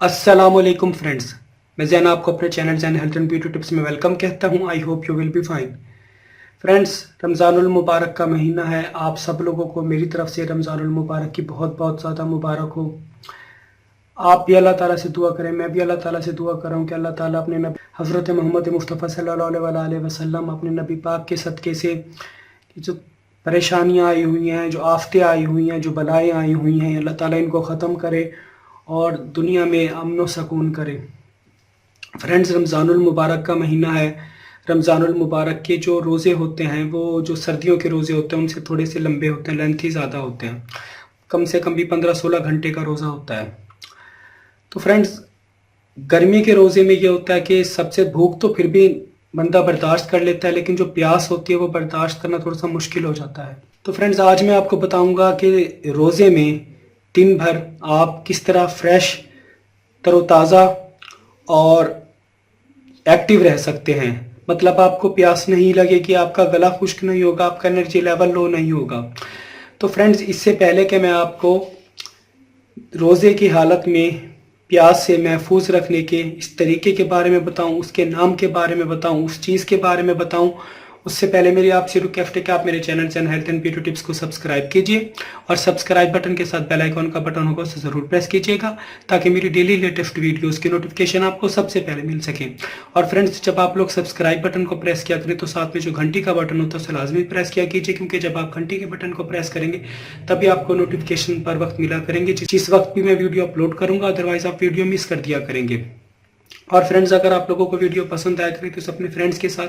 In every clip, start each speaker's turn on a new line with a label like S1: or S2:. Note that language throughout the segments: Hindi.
S1: अस्सलामुअलैकुम फ्रेंड्स, मैं जैन आपको अपने channel Jain health and beauty tips में वेलकम कहता हूं। I hope you will be fine. Friends, रमज़ानुल मुबारक का महीना है। आप सब लोगों को मेरी तरफ से रमज़ानुल मुबारक की बहुत बहुत ज़्यादा मुबारक हो। आप भी अल्लाह ताला से दुआ करें, मैं भी अल्लाह ताला से दुआ कर रहा हूँ कि अल्लाह ताला अपने नबी हज़रत मोहम्मद मुस्तफ़ा सल्लल्लाहु अलैहि वसल्लम अपने नबी पाक के सदक़े से जो परेशानियाँ आई हुई हैं, जो आफतें आई हुई हैं, जो बलाएँ आई हुई हैं, अल्लाह ताला इनको ख़त्म करे और दुनिया में अमन व सकून करे। फ्रेंड्स, रमज़ानुल मुबारक का महीना है। रमज़ानुल मुबारक के जो रोज़े होते हैं वो जो सर्दियों के रोज़े होते हैं उनसे थोड़े से लंबे होते हैं, लेंथी ज़्यादा होते हैं। कम से कम भी 15-16 घंटे का रोज़ा होता है। तो फ्रेंड्स, गर्मी के रोज़े में ये होता है कि सबसे भूख तो फिर भी बंदा बर्दाश्त कर लेता है, लेकिन जो प्यास होती है वो बर्दाश्त करना थोड़ा सा मुश्किल हो जाता है। तो फ्रेंड्स, आज मैं आपको बताऊंगा कि रोज़े में दिन भर आप किस तरह फ्रेश, तरोताज़ा और एक्टिव रह सकते हैं। मतलब आपको प्यास नहीं लगेगी, आपका गला खुश्क नहीं होगा, आपका एनर्जी लेवल लो नहीं होगा। तो फ्रेंड्स, इससे पहले कि मैं आपको रोज़े की हालत में प्यास से महफूज रखने के इस तरीके के बारे में बताऊं, उसके नाम के बारे में बताऊं, उस चीज़ के बारे में बताऊं, उससे पहले मेरी आपसे रिक्वेस्ट है कि आप मेरे channel Jain health and beauty tips को सब्सक्राइब कीजिए और सब्सक्राइब बटन के साथ बेल आइकॉन का बटन होगा उसे ज़रूर प्रेस कीजिएगा ताकि मेरी डेली लेटेस्ट वीडियोस की नोटिफिकेशन आपको सबसे पहले मिल सके। और फ्रेंड्स, जब आप लोग सब्सक्राइब बटन को प्रेस किया करें तो साथ में जो घंटी का बटन होता है उसे लाजमी प्रेस किया कीजिए, क्योंकि जब आप घंटी के बटन को प्रेस करेंगे तभी आपको नोटिफिकेशन पर वक्त मिला करेंगे जिस वक्त भी मैं वीडियो अपलोड करूंगा। अदरवाइज आप वीडियो मिस कर दिया करेंगे। और फ्रेंड्स, अगर आप लोगों को वीडियो पसंद आया करें तो इसे अपने फ्रेंड्स के साथ,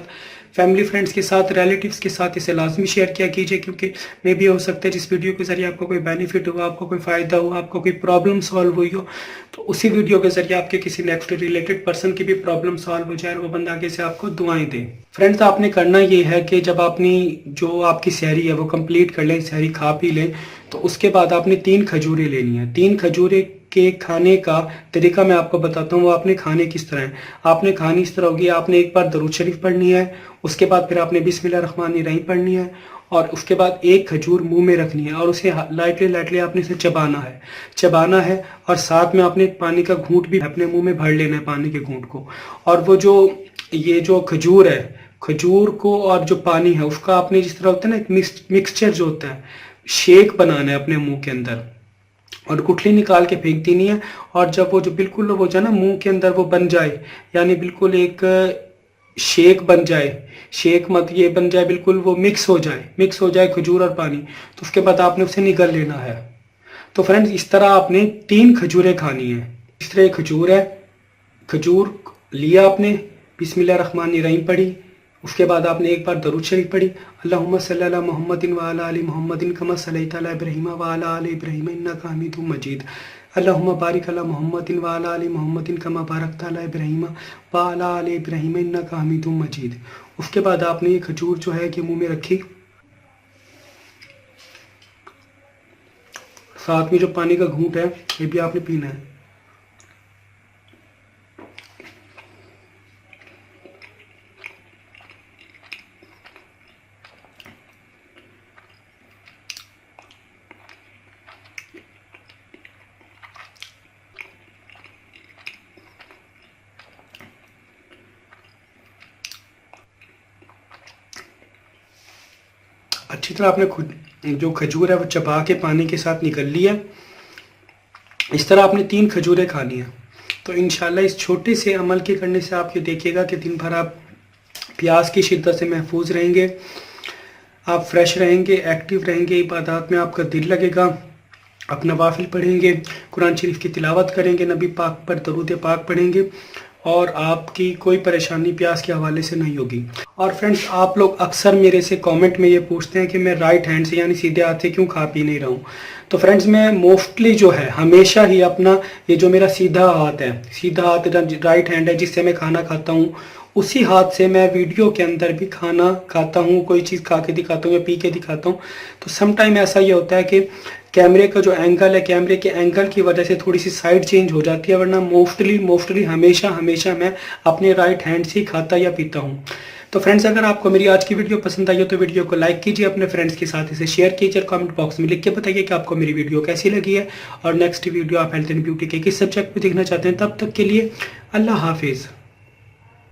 S1: फैमिली फ्रेंड्स के साथ, रिलेटिव्स के साथ इसे लाजमी शेयर किया कीजिए, क्योंकि मे भी हो सकता है जिस वीडियो के जरिए आपको कोई बेनिफिट हो, आपको कोई फ़ायदा हो, आपको कोई प्रॉब्लम सॉल्व हुई हो, तो उसी वीडियो के जरिए आपके किसी नेक्स्ट रिलेटेड पर्सन की भी प्रॉब्लम सॉल्व हो जाए और वो बंदा आगे से आपको दुआएं दे। फ्रेंड्स, आपने करना ये है कि जब आपने जो आपकी सहरी है वो कंप्लीट कर लें, सहरी खा पी लें, तो उसके बाद आपने 3 खजूरें लेनी है। 3 खजूरें के खाने का तरीका मैं आपको बताता हूँ। वो आपने खाने किस तरह है। आपने खानी इस तरह होगी, आपने एक बार दरूद शरीफ पढ़नी है, उसके बाद फिर आपने बिस्मिल्लाह रहमान रहीम पढ़नी है और उसके बाद एक खजूर मुंह में रखनी है और उसे लाइटली लाइटली आपने इसे चबाना है और साथ में आपने पानी का घूंट भी अपने मुंह में भर लेना है, पानी के घूंट को। और वो जो ये जो खजूर है, खजूर को और जो पानी है उसका आपने जिस तरह होता है ना, एक मिक्सचर जो होता है, शेक बनाना है अपने मुंह के अंदर और गुठली निकाल के फेंक देनी है। और जब वो जो बिल्कुल वो जो ना मुंह के अंदर वो बन जाए, यानी बिल्कुल एक शेक बन जाए, शेक मत ये बन जाए, बिल्कुल वो मिक्स हो जाए खजूर और पानी, तो उसके बाद आपने उसे निगल लेना है। तो फ्रेंड्स, इस तरह आपने 3 खजूरें खानी है। इस तरह खजूर है, खजूर लिया आपने, बिस्मिल्लाह रहमान रहीम पढ़ी, उसके बाद आपने एक बार दरूद शरीफ पढ़ी, अल्लाहुम्मा सल्ली अला मुहम्मदिन व अला आलि मुहम्मदिन कमा सल्लैता अला इब्राहीम व अला आलि इब्राहीम इन्नका हमीदुम मजीद, अल्लाहुम्मा बारिक अला मुहम्मदिन व अला आलि मुहम्मदिन कमा बारकता अला इब्राहीम व अला आलि इब्राहीम इन्नका हमीदुम मजीद। उसके बाद आपने ये खजूर जो है कि मुंह में रखी, साथ में जो पानी का घूंट है ये भी आपने पीना है। अच्छी तरह आपने खुद जो खजूर है वो चबा के पानी के साथ निकल ली है। इस तरह आपने 3 खजूरें खानी है। तो इंशाल्लाह इस छोटे से अमल के करने से आप ये देखिएगा कि दिन भर आप प्यास की शिद्दत से महफूज रहेंगे, आप फ्रेश रहेंगे, एक्टिव रहेंगे, इबादत में आपका दिल लगेगा, आप नवाफिल पढ़ेंगे, कुरान शरीफ की तिलावत करेंगे, नबी पाक पर दरूद पाक पढ़ेंगे और आपकी कोई परेशानी प्यास के हवाले से नहीं होगी। और फ्रेंड्स, आप लोग अक्सर मेरे से कमेंट में ये पूछते हैं कि मैं राइट हैंड से यानी सीधे हाथ से क्यों खा पी नहीं रहा हूँ। तो फ्रेंड्स, मैं मोस्टली जो है हमेशा ही अपना ये जो मेरा सीधा हाथ राइट हैंड है जिससे मैं खाना खाता हूँ, उसी हाथ से मैं वीडियो के अंदर भी खाना खाता हूँ, कोई चीज़ खा के दिखाता हूँ या पी के दिखाता हूँ। तो सम टाइम ऐसा ये होता है कि कैमरे का जो एंगल है, कैमरे के एंगल की वजह से थोड़ी सी साइड चेंज हो जाती है, वरना मोस्टली हमेशा मैं अपने राइट हैंड से ही खाता या पीता हूँ। तो फ्रेंड्स, अगर आपको मेरी आज की वीडियो पसंद आई हो तो वीडियो को लाइक कीजिए, अपने फ्रेंड्स के साथ इसे शेयर कीजिए, कमेंट बॉक्स में लिख के बताइए कि आपको मेरी वीडियो कैसी लगी है और नेक्स्ट वीडियो आप हेल्थ एंड ब्यूटी के किस सब्जेक्ट पे देखना चाहते हैं। तब तक के लिए अल्लाह हाफिज़।